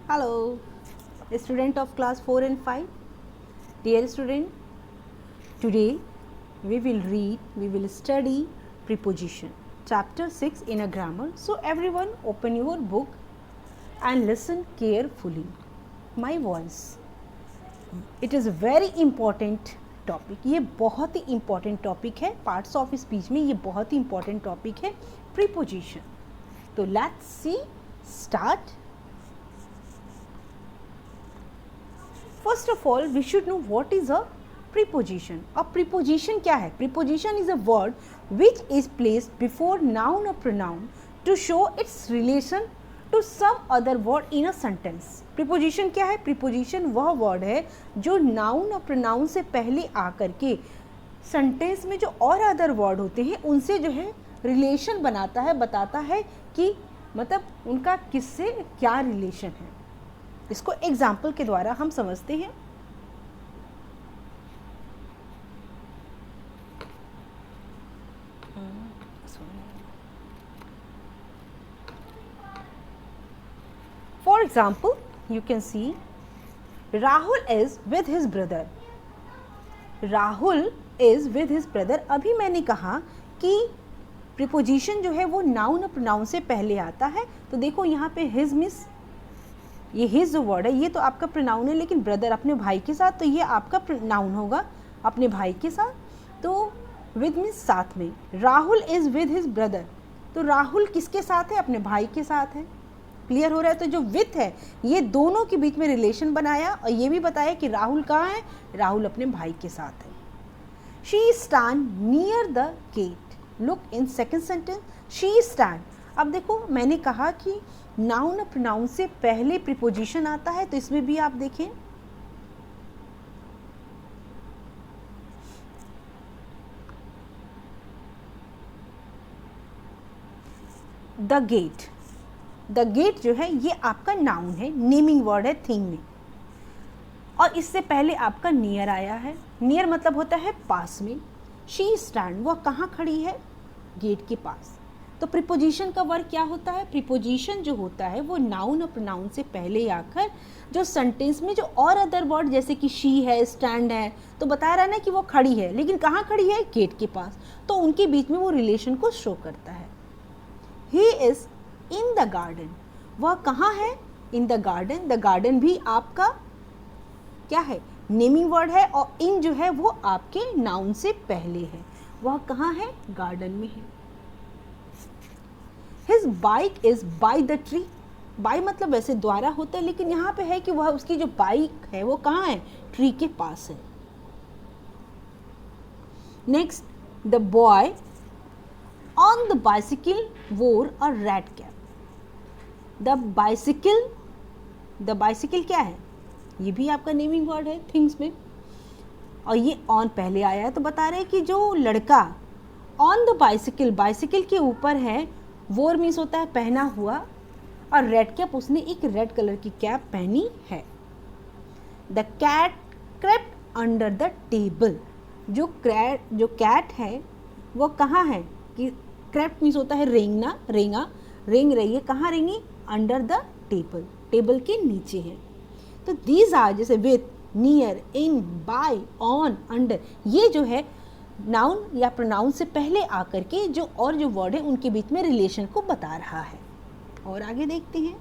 Hello, student of class 4 and 5. Dear student, today we will study preposition, chapter 6 in a grammar. So everyone open your book and listen carefully. My voice. It is a very important topic. ये बहुत ही important topic है. Parts of speech में ये बहुत ही important topic है preposition. तो let's see, start. First of all, we should know what is a preposition. अब preposition क्या है? Preposition is a word which is placed before noun or pronoun to show its relation to some other word in a sentence. Preposition क्या है? Preposition वह word है जो noun और pronoun से पहले आकर के sentence में जो और other word होते हैं उनसे जो है relation बनाता है, बताता है कि मतलब उनका किससे क्या relation है. इसको एग्जाम्पल के द्वारा हम समझते हैं. For example you can C Rahul is with his brother. Rahul is with his brother. अभी मैंने कहा कि प्रीपोजिशन जो है वो नाउन और प्रोनाउन से पहले आता है. तो देखो यहाँ पे हिज मिस, ये हिज जो वर्ड है ये तो आपका प्रोनाउन है, लेकिन ब्रदर अपने भाई के साथ, तो ये आपका नाउन होगा अपने भाई के साथ. तो विद मीन्स साथ में. Rahul is with his brother, तो राहुल किसके साथ है? अपने भाई के साथ है. क्लियर हो रहा है? तो जो विथ है ये दोनों के बीच में रिलेशन बनाया और ये भी बताया कि राहुल कहाँ है? राहुल अपने भाई के साथ है. She stand near the gate. Look in second sentence, she stand. अब देखो मैंने कहा कि नाउन और प्रोनाउन से पहले प्रीपोजिशन आता है, तो इसमें भी आप देखें द गेट. द गेट जो है ये आपका नाउन है, नेमिंग वर्ड है थिंग में, और इससे पहले आपका नियर आया है. नियर मतलब होता है पास में. शी स्टैंड, वह कहाँ खड़ी है? गेट के पास. तो प्रीपोजिशन का वर्क क्या होता है? प्रीपोजिशन जो होता है वो नाउन और प्रोनाउन से पहले आकर जो सेंटेंस में जो और अदर वर्ड जैसे कि शी है, स्टैंड है, तो बता रहा है ना कि वो खड़ी है, लेकिन कहाँ खड़ी है? गेट के पास. तो उनके बीच में वो रिलेशन को शो करता है. He is in the garden. वह कहाँ है? In the garden. The garden भी आपका क्या है? नेमिंग वर्ड है, और इन जो है वो आपके नाउन से पहले है. वह कहाँ है? गार्डन में है. His bike is by the tree. By मतलब वैसे द्वारा होता है, लेकिन यहाँ पे है कि वह उसकी जो बाइक है वो कहाँ है? ट्री के पास है. Next, the boy on the bicycle वोर अ रेड कैप. द बाइसिकल क्या है? ये भी आपका नेमिंग वर्ड है थिंग्स में, और ये ऑन पहले आया है, तो बता रहे हैं कि जो लड़का ऑन द बाइसिकल, बाइसिकल के ऊपर है, वोर मीन्स होता है पहना हुआ, और रेड कैप उसने एक रेड कलर की कैप पहनी है. The cat crept under the table. जो कैट है वो कहाँ है? कि क्रेप्ट मीन्स होता है रेंगना, रेंग रही है. कहाँ रेंगी? अंडर द टेबल, टेबल के नीचे है. तो दीज आर जैसे with, near, in, by, on, under, ये जो है नाउन या प्रोनाउन से पहले आकर के जो और जो वर्ड है उनके बीच में रिलेशन को बता रहा है. और आगे देखते हैं.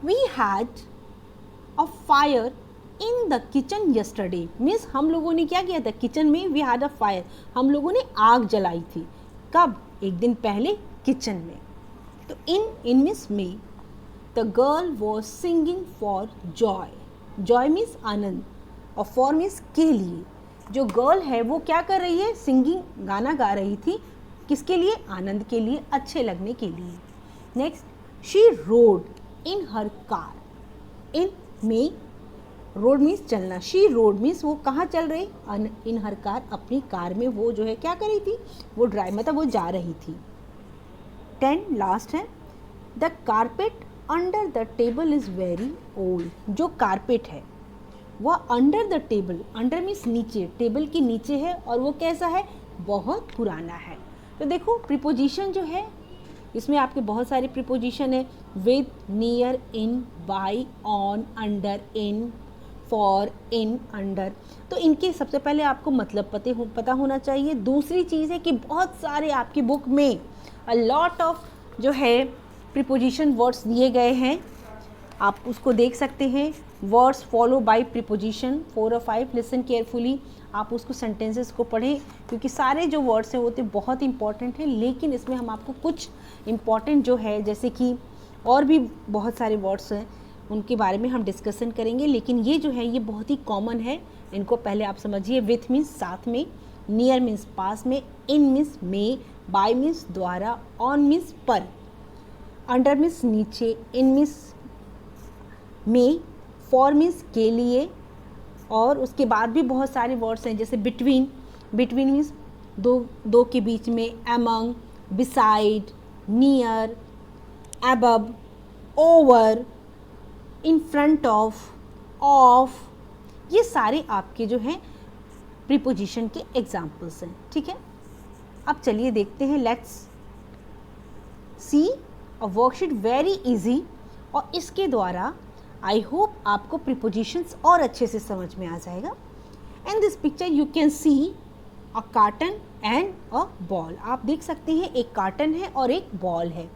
We had a fire in the kitchen yesterday. Means हम लोगों ने क्या किया था? किचन में वी हैड अ फायर, हम लोगों ने आग जलाई थी. कब? एक दिन पहले किचन में. तो इन मीन्स में. The girl was singing for joy. Joy means आनंद, और फॉर मीन्स के लिए. जो गर्ल है वो क्या कर रही है? सिंगिंग, गाना गा रही थी. किसके लिए? आनंद के लिए, अच्छे लगने के लिए. Next, she rode in her car. In में रोड मीन्स चलना. शी रोड मीन्स वो कहाँ चल रही? इन हर कार, अपनी कार में वो जो है क्या कर रही थी? वो ड्राइव मतलब वो जा रही थी. 10 लास्ट है. The carpet under the table is very old. जो कारपेट है वह under the table, under means नीचे, टेबल के नीचे है, और वो कैसा है? बहुत पुराना है. तो देखो प्रीपोजिशन जो है इसमें आपके बहुत सारे प्रीपोजिशन है, with, near, in, by, on, under, in, for, in, under. तो इनके सबसे पहले आपको मतलब पता होना चाहिए। दूसरी चीज़ है कि बहुत सारे आपकी बुक में अ लॉट ऑफ जो है प्रीपोजिशन वर्ड्स दिए गए हैं, आप उसको देख सकते हैं। वर्ड्स फॉलो बाय प्रीपोजिशन 4 और 5, लिसन केयरफुली, आप उसको सेंटेंसेस को पढ़ें क्योंकि सारे जो वर्ड्स हैं वो तो बहुत इंपॉर्टेंट हैं, लेकिन इसमें हम आपको कुछ इंपॉर्टेंट जो है, जैसे कि और भी बहुत सारे वर्ड्स हैं उनके बारे में हम डिस्कशन करेंगे, लेकिन ये जो है ये बहुत ही कॉमन है। इनको पहले आप समझिए। विथ मीन्स साथ में, नियर मीन्स पास में, इन मीन्स में, बाय मीन्स द्वारा, ऑन मीन्स पर, अंडर मीन्स नीचे, इन मीन्स में, फॉर मीन्स के लिए, और उसके बाद भी बहुत सारे वर्ड्स हैं जैसे बिटवीन। बिटवीन मीन्स दो के बीच में, among, beside, near, above, over, in front of, ये सारे आपके जो हैं प्रीपोजिशन के एग्जाम्पल्स हैं। ठीक है, अब चलिए देखते हैं। Let's see a worksheet very easy, और इसके द्वारा आई होप आपको प्रीपोजिशंस और अच्छे से समझ में आ जाएगा। In this picture you can C a carton and a ball. आप देख सकते हैं एक कार्टन है और एक बॉल है।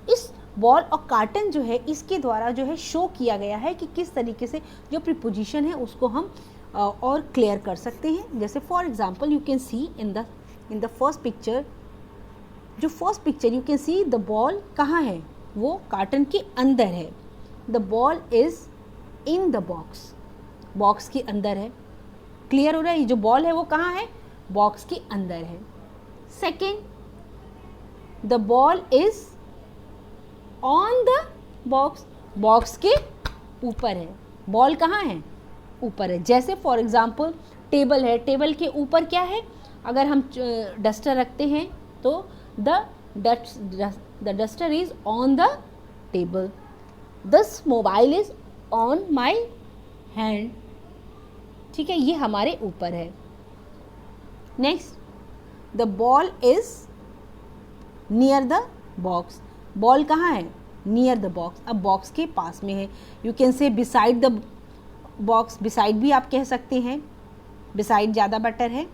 इस बॉल और कार्टन जो है इसके द्वारा जो है शो किया गया है कि किस तरीके से जो प्रीपोजिशन है उसको हम और क्लियर कर सकते हैं। जैसे for example you can see in the first picture, जो first picture you can see the ball कहाँ है, वो कार्टन के अंदर है। The ball is in the box, box के अंदर है। क्लियर हो रहा है, ये जो बॉल है वो कहाँ है, बॉक्स के अंदर है। Second, the ball is on the box, box के ऊपर है। बॉल कहाँ है, ऊपर है। जैसे फॉर एग्जांपल टेबल है, टेबल के ऊपर क्या है, अगर हम डस्टर रखते हैं तो the duster is on the table. This mobile is on my hand. ठीक है, ये हमारे ऊपर है। Next, the ball is near the box, ball कहाँ है, नियर द बॉक्स, अब बॉक्स के पास में है। You can say beside the box, beside भी आप कह सकते हैं, बिसाइड ज़्यादा बेटर है।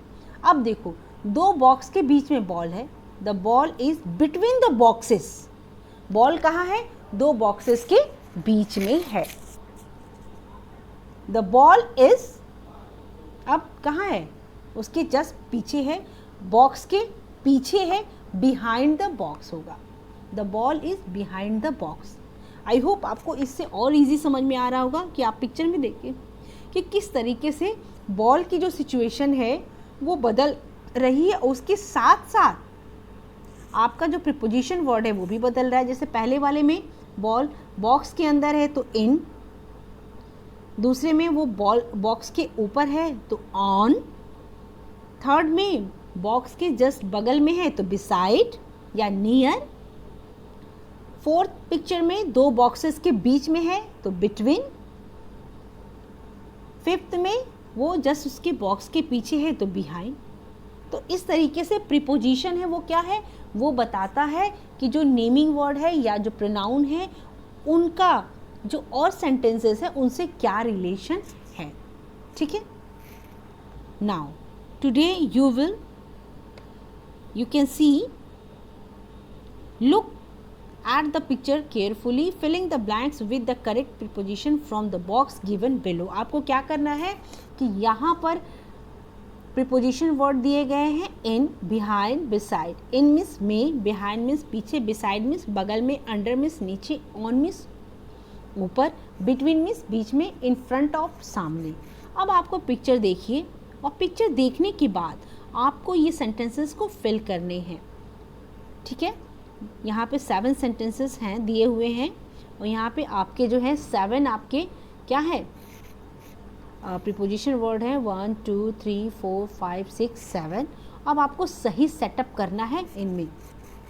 अब देखो दो बॉक्स के बीच में बॉल है, the ball is between the boxes, ball कहाँ है, दो बॉक्सेस के बीच में है। द बॉल इज अब कहाँ है, उसके जस्ट पीछे है, बॉक्स के पीछे है, बिहाइंड द बॉक्स होगा। The ball is behind the box. I hope आपको इससे और इजी समझ में आ रहा होगा कि आप पिक्चर में देखिए कि किस तरीके से बॉल की जो सिचुएशन है वो बदल रही है, उसके साथ साथ आपका जो प्रीपोजिशन वर्ड है वो भी बदल रहा है। जैसे पहले वाले में बॉल बॉक्स के अंदर है तो इन, दूसरे में वो बॉल बॉक्स के ऊपर है तो ऑन, थर्ड में बॉक्स के जस्ट बगल में है तो बिसाइड या नियर, फोर्थ पिक्चर में दो बॉक्सेस के बीच में है तो बिटवीन, फिफ्थ में वो जस्ट उसके बॉक्स के पीछे है तो बिहाइंड। तो इस तरीके से प्रीपोजिशन है वो क्या है, वो बताता है कि जो नेमिंग वर्ड है या जो प्रोनाउन है उनका जो और सेंटेंसेस है उनसे क्या रिलेशन है। ठीक है, now today you can see, look at the picture carefully, filling the blanks with the correct preposition from the box given below। आपको क्या करना है कि यहाँ पर प्रीपोजिशन वर्ड दिए गए हैं इन, बिहाइंड, बिसाइड। इन मीन्स में, बिहाइंड मीन्स पीछे, बिसाइड मीन्स बगल में, अंडर मीन्स नीचे, ऑन मीन्स ऊपर, बिटवीन मीन्स बीच में, इन फ्रंट ऑफ सामने। अब आपको पिक्चर देखिए और पिक्चर देखने के बाद आपको ये सेंटेंसेस को फिल करने हैं। ठीक है, यहाँ पे 7 सेंटेंसेस हैं दिए हुए हैं और यहाँ पे आपके जो है 7 आपके क्या है प्रीपोजिशन वर्ड है, 1 2 3 4 5 6 7। अब आपको सही सेटअप करना है इनमें।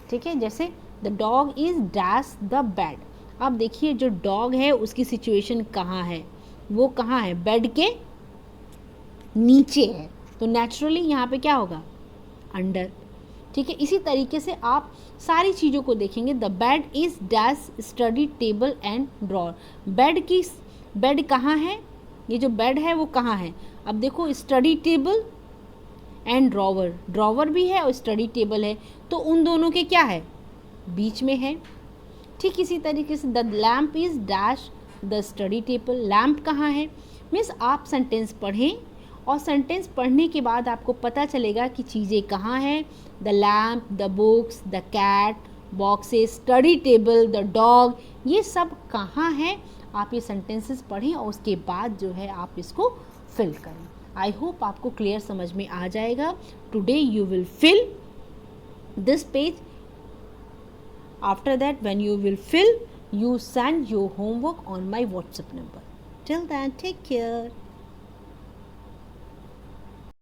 ठीक है, जैसे the dog is dash the bed. अब देखिए जो डॉग है उसकी सिचुएशन कहाँ है, वो कहाँ है, बेड के नीचे है, तो नेचुरली यहाँ पे क्या होगा, अंडर। ठीक है, इसी तरीके से आप सारी चीज़ों को देखेंगे। The bed is dash study table and drawer. Bed कहाँ है, ये जो बेड है वो कहाँ है। अब देखो स्टडी टेबल एंड ड्रॉवर भी है और स्टडी टेबल है, तो उन दोनों के क्या है, बीच में है। ठीक इसी तरीके से the lamp is dash the study table. Lamp कहाँ है, मीन्स आप सेंटेंस पढ़ें और सेंटेंस पढ़ने के बाद आपको पता चलेगा कि चीज़ें कहाँ हैं। The lamp, the books, the cat, boxes, study table, the dog, ये सब कहाँ हैं। आप ये सेंटेंसेस पढ़ें और उसके बाद जो है आप इसको फिल करें। आई होप आपको क्लियर समझ में आ जाएगा। Today you will fill this page. After that when you will fill, you send your homework on my WhatsApp number. Till then, take care.